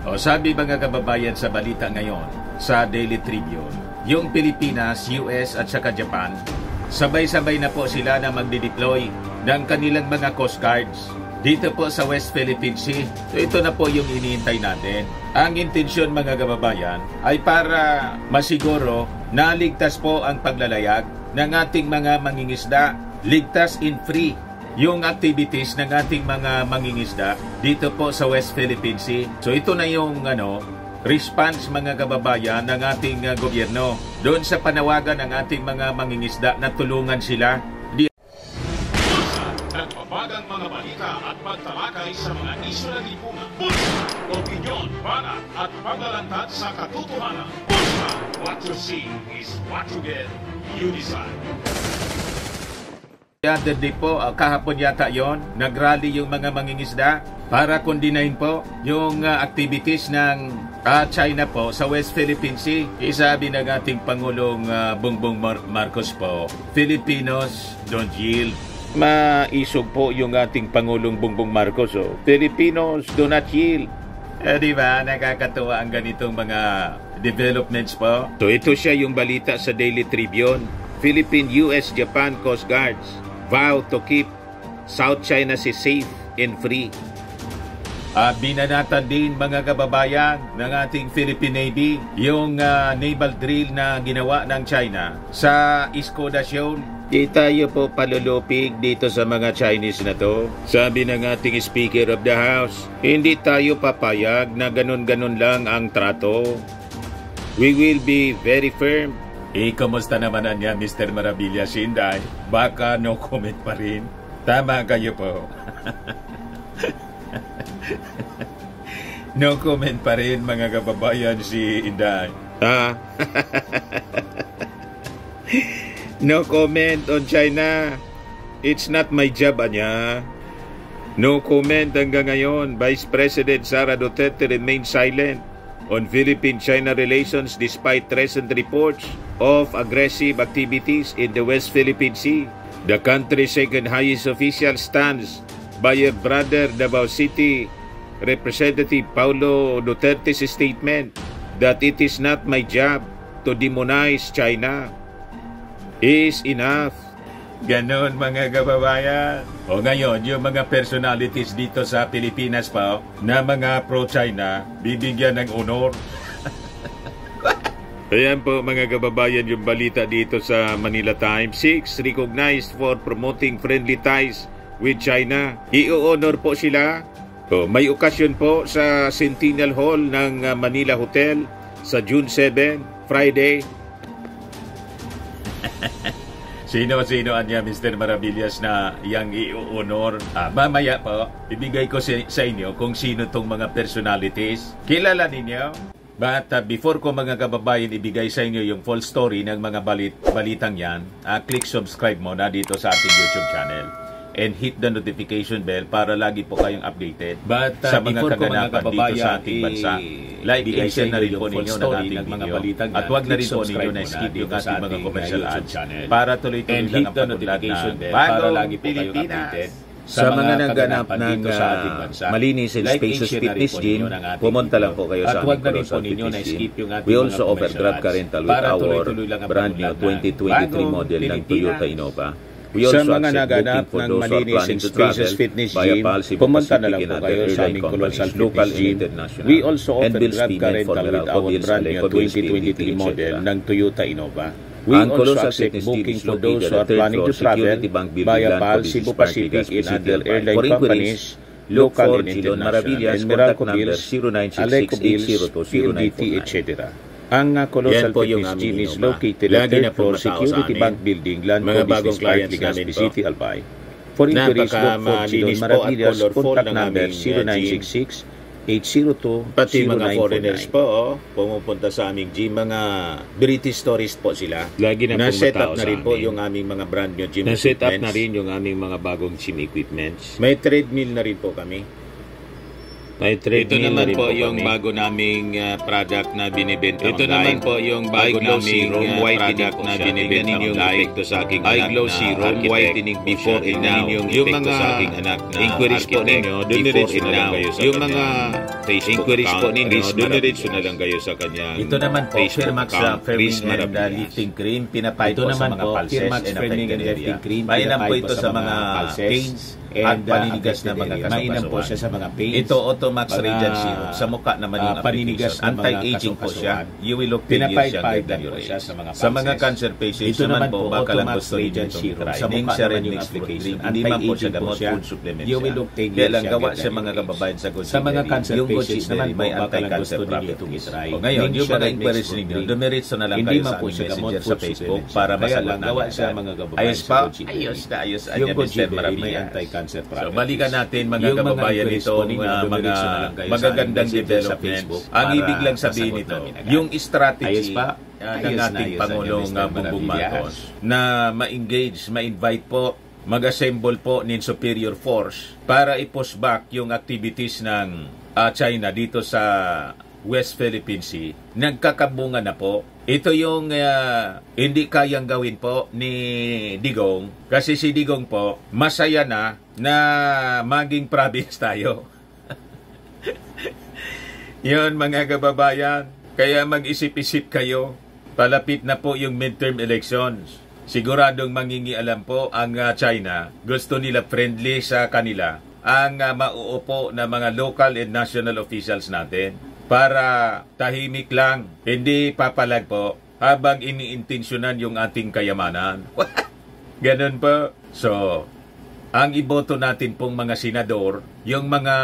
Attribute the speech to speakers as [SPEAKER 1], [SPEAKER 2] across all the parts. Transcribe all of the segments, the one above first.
[SPEAKER 1] O sabi mga kababayan sa balita ngayon sa Daily Tribune, yung Pilipinas, US at saka Japan, sabay-sabay na po sila na magdi-deploy ng kanilang mga Coast Guards dito po sa West Philippine Sea. So ito na po yung iniintay natin. Ang intensyon mga kababayan ay para masiguro na ligtas po ang paglalayag ng ating mga mangingisda, ligtas in free yung activities ng ating mga mangingisda dito po sa West Philippine Sea. So ito na yung response mga kababayan ng ating gobyerno doon sa panawagan ng ating mga mangingisda na tulungan sila.
[SPEAKER 2] Nagpapagang mga balita at pagtalakay sa mga isyu na lipunan. Bulsa, opinyon, banat at paglalantad sa katotohanan. Bulsa, what you see is what you get. You decide.
[SPEAKER 1] The other day po, kahapon yata yon, nagrally yung mga mangingisda para kondinahin po yung activities ng China po sa West Philippine Sea. Isabi ng ating Pangulong Bongbong Marcos po, Filipinos don't yield. Maisog po yung ating Pangulong Bongbong Marcos. Filipinos do not yield. Di ba? Nakakatuwa ang ganitong mga developments po. So ito siya yung balita sa Daily Tribune. Philippine, US, Japan Coast Guards vow to keep South China Sea safe and free. Binanatan din mga kababayan ng ating Philippine Navy yung naval drill na ginawa ng China sa Iskoda Shoal. Di tayo po palulupig dito sa mga Chinese na to. Sabi ng ating Speaker of the House, hindi tayo papayag na ganun-ganun lang ang trato. We will be very firm. Kamusta naman niya Mr. Maravilla Sinday? Baka no comment pa rin. Tama kayo po. No comment pa rin mga kababayan si Inday. No comment on China. It's not my job, anya. No comment hanggang ngayon. Vice President Sara Duterte remains silent on Philippine-China relations despite recent reports of aggressive activities in the West Philippine Sea. The country's second highest official stands by her brother Davao City Representative Paulo Duterte's statement that it is not my job to demonize China is enough. Ganon mga kababayan. O ngayon, yung mga personalities dito sa Pilipinas pa na mga pro-China, bibigyan ng honor. Ayan po mga kababayan yung balita dito sa Manila Times. 6 recognized for promoting friendly ties with China. I-honor po sila. O, may okasyon po sa Centennial Hall ng Manila Hotel sa June 7, Friday. Sino-sino niya Mr. Maravillas na yang i-honor? Mamaya po, ibigay ko sa inyo kung sino tong mga personalities. Kilala ninyo? But before ko mga kababayan ibigay sa inyo yung full story ng mga balitang yan, click subscribe mo na dito sa ating YouTube channel. And hit the notification bell para lagi po kayong updated sa mga kaganapan dito sa ating bansa. Like and share na rin po ninyo ng ating video. At huwag na rin po ninyo na skip yung ating mga commercial ads para tuloy-tuloy lang ang pagpunlad ng bagong Pilipinas.
[SPEAKER 3] Sa mga nagganap ng malinis and spacious fitness gym, pumunta lang po kayo sa aming Colosal Fitness Gym. We also offer Grab car rental with our brand new 2023 model ng Toyota Innova.
[SPEAKER 1] Sa mga naganap ng malinis and spacious fitness gym, pumunta na lang po kayo sa aming Colosal Fitness Gym. We also offer Grab car rental with our brand new 2023 model ng Toyota Innova. We also accept booking for those who are planning to travel via PAL, Cebu Pacific, and other airline companies, local and international, and Meralco Bills, Aleco Bills, PLDT, etc. Ang Colosal Fitness Gym is located at 3rd floor Security Bank Building, Landco Business Park, Legazpi City, Albay. For inquiries, book for Chidon Maravillas, contact number 0966-802-0949.
[SPEAKER 3] Pati mga foreigners po, pumupunta sa aming gym, mga British tourist po sila.
[SPEAKER 1] Lagi na
[SPEAKER 3] set up na rin po yung aming mga brand new gym equipments.
[SPEAKER 1] Na-set up na rin yung aming mga bagong gym equipments.
[SPEAKER 3] May treadmill na rin po kami. May
[SPEAKER 1] Ito naman po yung
[SPEAKER 3] kami.
[SPEAKER 1] bago naming product na binibenta
[SPEAKER 3] Ito
[SPEAKER 1] online.
[SPEAKER 3] naman po yung bago naming
[SPEAKER 1] product na binibenta online.
[SPEAKER 3] sa aking
[SPEAKER 1] iGlow Serum Whitening before and now. Yung mga inquiries po ninyo, dumiretso na lang kayo sa yung mga inquiries po ninyo, dumiretso na lang kayo sa kanyang
[SPEAKER 3] Ito naman po,
[SPEAKER 1] Facebook
[SPEAKER 3] Firmax
[SPEAKER 1] account,
[SPEAKER 3] Firming
[SPEAKER 1] Chris
[SPEAKER 3] and
[SPEAKER 1] Maravillas.
[SPEAKER 3] Lifting Cream. Pinapay
[SPEAKER 4] Ito
[SPEAKER 3] po sa
[SPEAKER 4] naman
[SPEAKER 3] mga
[SPEAKER 4] po,
[SPEAKER 3] pulses
[SPEAKER 4] Firmax
[SPEAKER 3] and
[SPEAKER 4] Firming
[SPEAKER 3] affected
[SPEAKER 4] and
[SPEAKER 3] area.
[SPEAKER 4] Lifting Cream.
[SPEAKER 3] Mainam po
[SPEAKER 4] Pinapay
[SPEAKER 3] ito sa mga
[SPEAKER 4] pulses
[SPEAKER 3] pains
[SPEAKER 4] at
[SPEAKER 3] at paninigas na mga
[SPEAKER 4] affected area. Mainam po siya sa mga pains.
[SPEAKER 3] Ito Automax
[SPEAKER 4] mga,
[SPEAKER 3] Radiant Serum. Sa mukha naman yung
[SPEAKER 4] paninigas
[SPEAKER 3] application.
[SPEAKER 4] na mga
[SPEAKER 3] Anti-aging po siya.
[SPEAKER 4] kasukasuan.
[SPEAKER 3] You will look 10 years
[SPEAKER 4] Pinapay
[SPEAKER 3] younger than
[SPEAKER 4] po
[SPEAKER 3] your
[SPEAKER 4] siya
[SPEAKER 3] age.
[SPEAKER 4] sa mga
[SPEAKER 3] Sa mga
[SPEAKER 4] pulses.
[SPEAKER 3] cancer patients
[SPEAKER 4] Ito
[SPEAKER 3] naman
[SPEAKER 4] naman
[SPEAKER 3] po,
[SPEAKER 4] po,
[SPEAKER 3] baka lang
[SPEAKER 4] Automax
[SPEAKER 3] gusto ninyo
[SPEAKER 4] Radiant
[SPEAKER 3] itong
[SPEAKER 4] Serum.
[SPEAKER 3] try.
[SPEAKER 4] Sa
[SPEAKER 3] Name
[SPEAKER 4] mukha
[SPEAKER 3] siya
[SPEAKER 4] naman
[SPEAKER 3] rin
[SPEAKER 4] yung
[SPEAKER 3] mixed
[SPEAKER 4] application.
[SPEAKER 3] Hindi man po siya
[SPEAKER 4] Anti-aging
[SPEAKER 3] gamot,
[SPEAKER 4] po siya.
[SPEAKER 3] food supplement
[SPEAKER 4] You will
[SPEAKER 3] siya.
[SPEAKER 4] look 10
[SPEAKER 3] Kaya
[SPEAKER 4] years
[SPEAKER 3] lang gawa
[SPEAKER 4] younger
[SPEAKER 3] sa
[SPEAKER 4] than
[SPEAKER 3] mga
[SPEAKER 4] your age.
[SPEAKER 3] kababayan sa good
[SPEAKER 4] Sa mga cancer
[SPEAKER 3] yung good
[SPEAKER 4] patients
[SPEAKER 3] Seed
[SPEAKER 4] naman
[SPEAKER 3] may
[SPEAKER 4] po, baka lang
[SPEAKER 3] anti-cancer
[SPEAKER 4] gusto ninyo itong
[SPEAKER 3] properties.
[SPEAKER 4] itry.
[SPEAKER 3] O ngayon,
[SPEAKER 4] Name
[SPEAKER 3] yung
[SPEAKER 4] siya
[SPEAKER 3] mga
[SPEAKER 4] rin
[SPEAKER 3] inquiries
[SPEAKER 4] mixed
[SPEAKER 3] ninyo,
[SPEAKER 4] food.
[SPEAKER 3] dumiretso na lang
[SPEAKER 4] Hindi
[SPEAKER 3] kayo
[SPEAKER 4] man
[SPEAKER 3] sa
[SPEAKER 4] po
[SPEAKER 3] aming
[SPEAKER 4] siya gamot,
[SPEAKER 3] messenger sa
[SPEAKER 4] food
[SPEAKER 3] Facebook
[SPEAKER 4] supplement.
[SPEAKER 3] para
[SPEAKER 4] Kaya
[SPEAKER 3] masagot
[SPEAKER 4] lang,
[SPEAKER 3] namin
[SPEAKER 4] gawa siya
[SPEAKER 3] agad.
[SPEAKER 4] mga kababayan
[SPEAKER 3] Ayos
[SPEAKER 4] sa
[SPEAKER 3] pa?
[SPEAKER 4] good Seed.
[SPEAKER 3] Ayos.
[SPEAKER 4] Yung
[SPEAKER 3] Ayan,
[SPEAKER 4] good
[SPEAKER 3] Mr.
[SPEAKER 4] Seed may
[SPEAKER 3] Maravillas.
[SPEAKER 4] anti-cancer
[SPEAKER 3] So,
[SPEAKER 4] properties.
[SPEAKER 3] balikan natin mga
[SPEAKER 4] Yung
[SPEAKER 3] kababayan
[SPEAKER 4] inquiries
[SPEAKER 3] nito,
[SPEAKER 4] po ninyo,
[SPEAKER 3] mga
[SPEAKER 4] dumiretso na lang kayo sa
[SPEAKER 3] magagandang
[SPEAKER 4] aming messenger sa
[SPEAKER 3] developments.
[SPEAKER 4] Facebook
[SPEAKER 3] Ang
[SPEAKER 4] para
[SPEAKER 3] ibig lang sabihin
[SPEAKER 4] masagot
[SPEAKER 3] nito,
[SPEAKER 4] namin agad.
[SPEAKER 3] yung strategy
[SPEAKER 4] Ayos pa?
[SPEAKER 3] ng ating Pangulong
[SPEAKER 4] Mr.
[SPEAKER 3] Bongbong
[SPEAKER 4] Maravillas.
[SPEAKER 3] Marcos na ma-engage, ma-invite po, mag-assemble po ng superior force para i-push back yung activities ng China dito sa West Philippine Sea. Nagkakabunga na po. Ito yung hindi kayang gawin po ni Digong kasi si Digong po masaya na maging province tayo. Yun mga kababayan, kaya mag-isip-isip kayo. Palapit na po yung midterm elections. Siguradong mangingialam po ang China. Gusto nila friendly sa kanila ang mauupo na mga local and national officials natin para tahimik lang, hindi papalag po habang iniintensyonan yung ating kayamanan. Ganun po. So, ang iboto natin pong mga senador, yung mga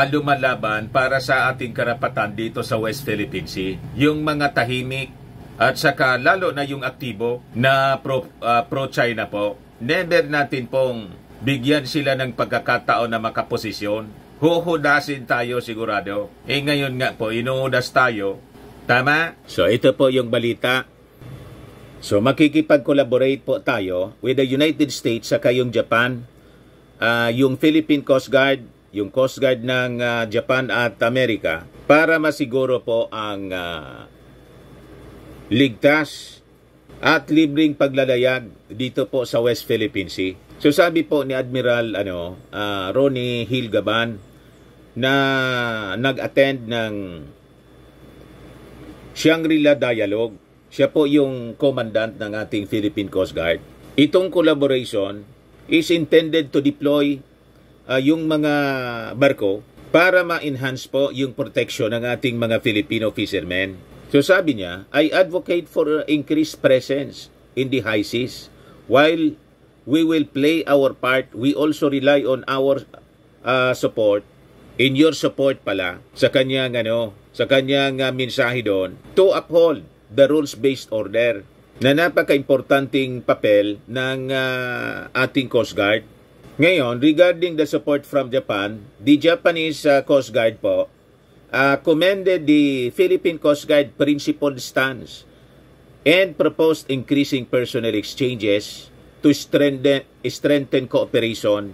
[SPEAKER 3] lumalaban para sa ating karapatan dito sa West Philippine Sea, yung mga tahimik at saka lalo na yung aktibo na pro-China po, never natin pong bigyan sila ng pagkakataon na makaposisyon. Huhudasin tayo sigurado. Ngayon nga po, inuudas tayo. Tama? So ito po yung balita. So makikipag-collaborate po tayo with the United States saka yung Japan, yung Philippine Coast Guard, yung Coast Guard ng Japan at Amerika para masiguro po ang ligtas at libreng paglalayag dito po sa West Philippine Sea. So sabi po ni Admiral Ronnie Hilgaban na nag-attend ng Shangri-La Dialogue. Siya po yung commandant ng ating Philippine Coast Guard. Itong collaboration is intended to deploy yung mga barko para ma-enhance po yung protection ng ating mga Filipino fishermen. So sabi niya, I advocate for increased presence in the high seas. While we will play our part, we also rely on our support, in your support pala, sa kanyang mensahe doon, to uphold the rules-based order na napaka-importanting papel ng ating Coast Guard. Ngayon, regarding the support from Japan, the Japanese Coast Guard po commended the Philippine Coast Guard principled stance and proposed increasing personnel exchanges to strengthen cooperation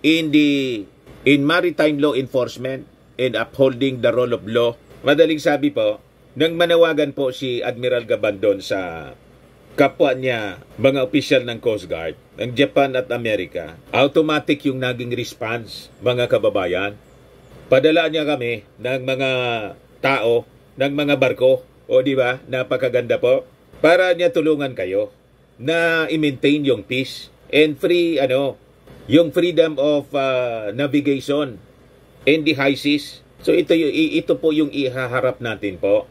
[SPEAKER 3] in maritime law enforcement and upholding the rule of law. Madaling sabi po, nang manawagan po si Admiral Gabandon sa kapwa niya, mga opisyal ng Coast Guard, ng Japan at Amerika, automatic yung naging response, mga kababayan. Padala niya kami ng mga tao, ng mga barko, o di ba, napakaganda po, para niya tulungan kayo na i-maintain yung peace and yung freedom of navigation in the high seas. So ito po yung ihaharap natin po.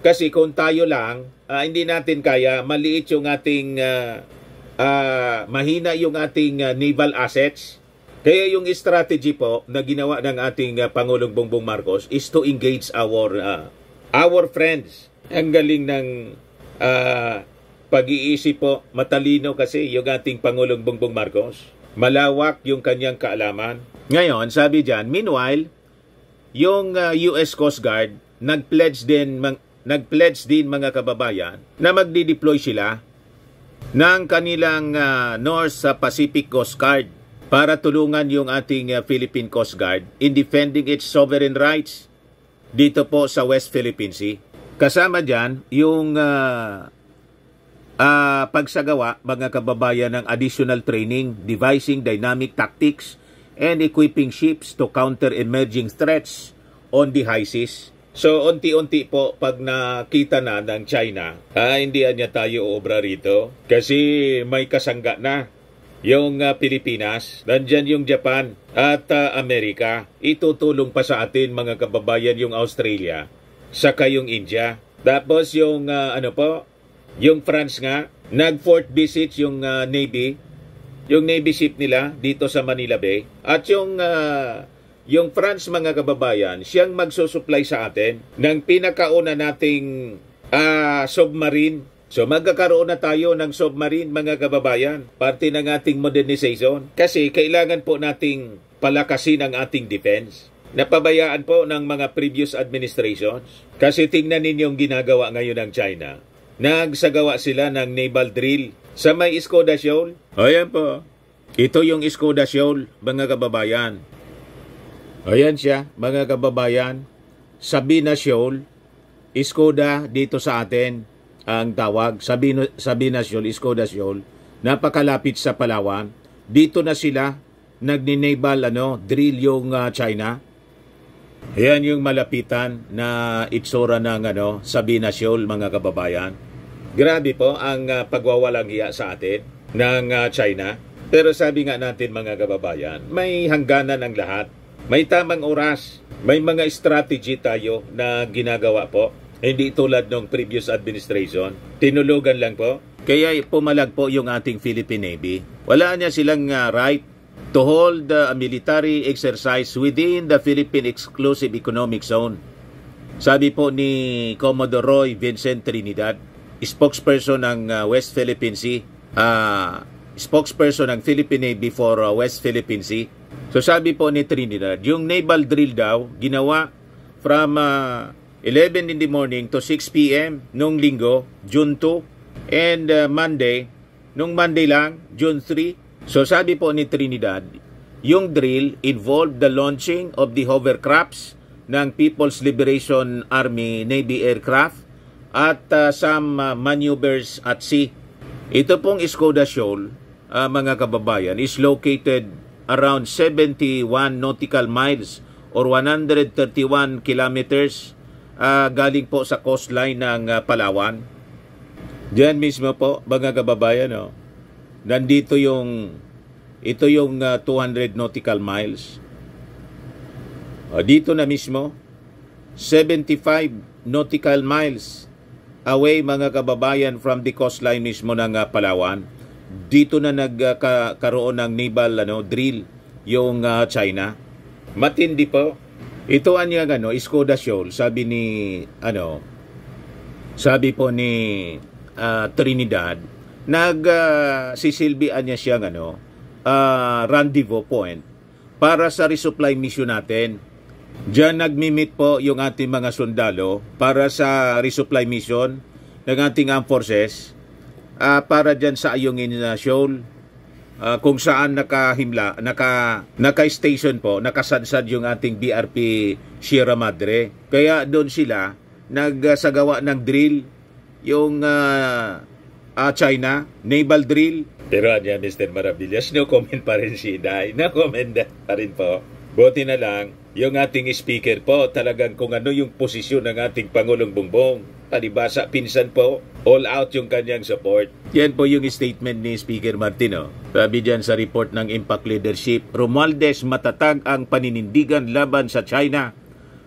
[SPEAKER 3] Kasi kung tayo lang, hindi natin kaya, maliit yung ating, mahina yung ating naval assets. Kaya yung strategy po na ginawa ng ating Pangulong Bongbong Marcos is to engage our friends. Ang galing ng pag-iisip po, matalino kasi yung ating Pangulong Bongbong Marcos. Malawak yung kanyang kaalaman. Ngayon, sabi dyan, meanwhile, yung US Coast Guard, nag-pledge din mga kababayan na magdi-deploy sila ng kanilang North Pacific Coast Guard para tulungan yung ating Philippine Coast Guard in defending its sovereign rights dito po sa West Philippine Sea. Kasama dyan yung pagsagawa, mga kababayan, ng additional training, devising dynamic tactics, and equipping ships to counter emerging threats on the high seas. So, unti-unti po, pag nakita na ng China, hindi niya tayo obra rito kasi may kasangga na yung Pilipinas, nandyan yung Japan at Amerika. Itutulong pa sa atin, mga kababayan, yung Australia, saka yung India. Tapos yung yung France nga, nag-fourth visit yung Navy ship nila dito sa Manila Bay. At yung France, mga kababayan, siyang magsusupply sa atin ng pinakauna nating submarine. So magkakaroon na tayo ng submarine, mga kababayan, parte ng ating modernization. Kasi kailangan po nating palakasin ang ating defense. Napabayaan po ng mga previous administrations. Kasi tingnan ninyong ginagawa ngayon ng China. Nagsagawa sila ng naval drill sa may Skoda Shoal. Ayan po. Ito yung Skoda Shoal, mga kababayan. Ayan siya, mga kababayan. Sabina Shoal, Skoda dito sa atin ang tawag. Sabina Shoal, Skoda Shoal. Napakalapit sa Palawan. Dito na sila nagni-naval drill yung China. Ayan yung malapitan na itsura ng Sabina Shoal, mga kababayan. Grabe po ang pagwawalang hiya sa atin ng China. Pero sabi nga natin, mga kababayan, may hangganan ang lahat. May tamang oras. May mga strategy tayo na ginagawa po. Hindi tulad ng previous administration. Tinulugan lang po. Kaya pumalag po yung ating Philippine Navy. Wala niya silang right to hold a military exercise within the Philippine Exclusive Economic Zone. Sabi po ni Commodore Roy Vincent Trinidad, spokesperson ng West Philippine Sea, spokesperson ng Philippine Navy for West Philippine Sea. So sabi po ni Trinidad, yung naval drill daw ginawa from 11 in the morning to 6 p.m. nung linggo, June 2, and nung Monday lang, June 3. So sabi po ni Trinidad, yung drill involved the launching of the hovercrafts ng People's Liberation Army Navy aircraft at some maneuvers at sea. Ito pong Skoda Shoal, mga kababayan, is located around 71 nautical miles or 131 kilometers galing po sa coastline ng Palawan. Diyan mismo po, mga kababayan, nandito ito yung 200 nautical miles. Dito na mismo, 75 nautical miles away, mga kababayan, from the coastline mismo ng Palawan. Dito na nagkaroon ng naval drill yung China. Matindi po. Ito ang Skoda Shoal, sabi po ni Trinidad, sisilbian niya siyang rendezvous point para sa resupply mission natin. Diyan nagmi-meet po yung ating mga sundalo para sa resupply mission ng ating armed forces para dyan sa Ayungin Shoal, kung saan naka-station po, nakasadsad yung ating BRP Sierra Madre. Kaya doon sila nagsagawa ng drill yung China, naval drill. Pero Mr. Maravillas, no comment pa rin si Inday. No comment pa rin po. Buti na lang, yung ating speaker po, talagang kung ano yung posisyon ng ating Pangulong Bongbong. Palibasa, pinsan po, all out yung kanyang support. Yan po yung statement ni Speaker Martino. Sabi dyan sa report ng Impact Leadership, Romualdez, matatag ang paninindigan laban sa China.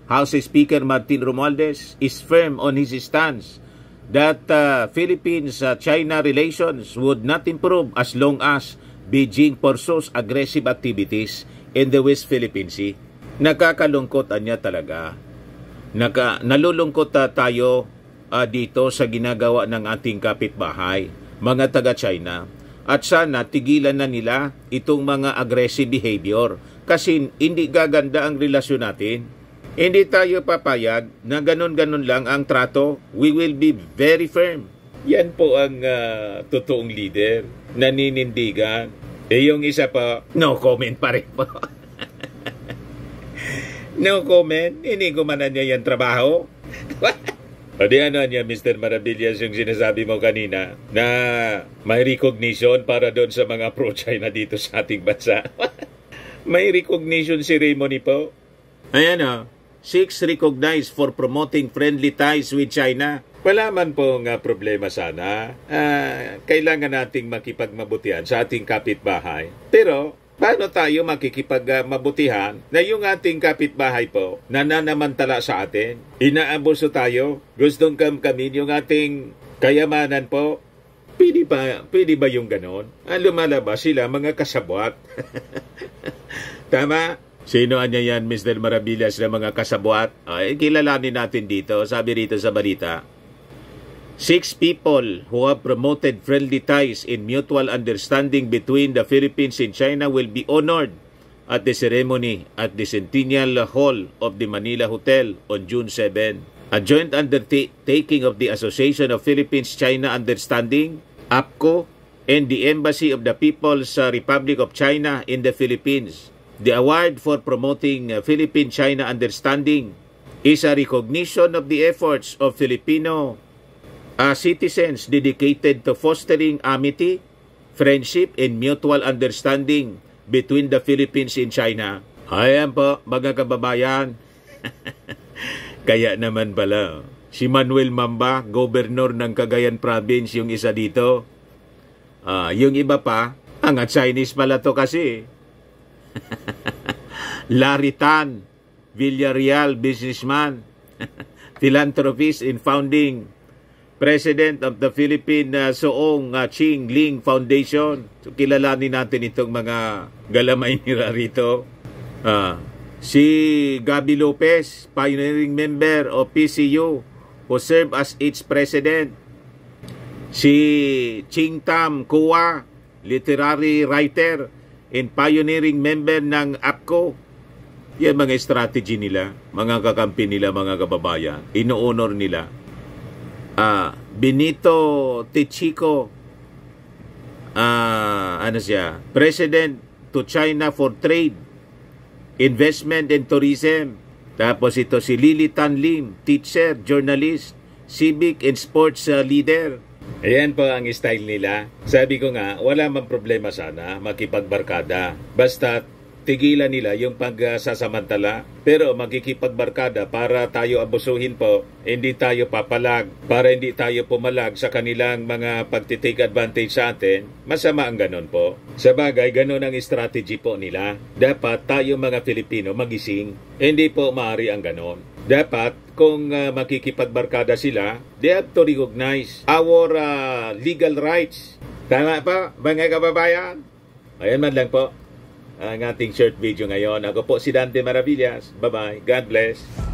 [SPEAKER 3] House Speaker Martin Romualdez is firm on his stance that Philippines-China relations would not improve as long as Beijing pursues aggressive activities in the West Philippine Sea. Nakakalungkot niya talaga. Nalulungkot tayo dito sa ginagawa ng ating kapitbahay, mga taga-China. At sana tigilan na nila itong mga aggressive behavior kasi hindi gaganda ang relasyon natin. Hindi tayo papayag na ganun-ganun lang ang trato. We will be very firm. Yan po ang totoong leader, naninindigan.
[SPEAKER 1] Yung isa po, no comment pa rin po. No comment? Hindi ko man niya yung trabaho. O di ano niya, Mr. Maravillas, yung sinasabi mo kanina na may recognition para doon sa mga pro-China dito sa ating bansa. May recognition ceremony po. Ayan o, 6 recognized for promoting friendly ties with China. Wala man pong problema sana. Kailangan nating makipagmabutihan sa ating kapitbahay. Pero paano tayo makikipagmabutihan na yung ating kapitbahay po nananamantala sa atin? Inaabuso tayo? Gustong kamkamin yung ating kayamanan po? Pwede ba yung ganon? Lumalabas sila mga kasabwat. Tama? Sino niya yan, Mr. Maravillas, na mga kasabwat? Kilalanin natin dito. Sabi rito sa balita, 6 people who have promoted friendly ties in mutual understanding between the Philippines and China will be honored at the ceremony at the Centennial Hall of the Manila Hotel on June 7. A joint undertaking of the Association of Philippines-China Understanding, APCO, and the Embassy of the People's Republic of China in the Philippines. The award for promoting Philippine-China understanding is a recognition of the efforts of Filipino citizens dedicated to fostering amity, friendship, and mutual understanding between the Philippines and China. Ayan po, mga kababayan. Kaya naman pala, si Manuel Mamba, gobernador ng Cagayan Province, yung isa dito. Yung iba pa, mga Chinese pala to kasi. Larry Tan, Villarreal businessman, philanthropist and founding President of the Philippine Soong Ching Ling Foundation. So, kilalanin natin itong mga galamay nila rito. Si Gabi Lopez, pioneering member of PCU, who served as its president. Si Ching Tam Kua, literary writer and pioneering member ng APCO. Yan mga strategy nila, mga kakampi nila, mga kababayan. Ino-honor nila. Benito Tichico, President to China for Trade, Investment and Tourism. Tapos ito si Lily Tan Lim, teacher, journalist, civic and sports leader. Ayan po ang style nila. Sabi ko nga, wala mang problema sana makipagbarkada. Basta tigilan nila yung pagsasamantala. Pero makikipagbarkada para tayo abusuhin po, hindi tayo papalag, para hindi tayo pumalag sa kanilang mga pagtitake advantage sa atin, masama ang ganon po. Sa bagay, ganon ang strategy po nila. Dapat tayo mga Filipino magising. Hindi po maaari ang ganon. Dapat, kung makikipagbarkada sila, they have to recognize our legal rights. Tama pa, mga kababayan? Ayan man lang po ang ating short video ngayon. Ako po si Dante Maravillas. Bye-bye. God bless.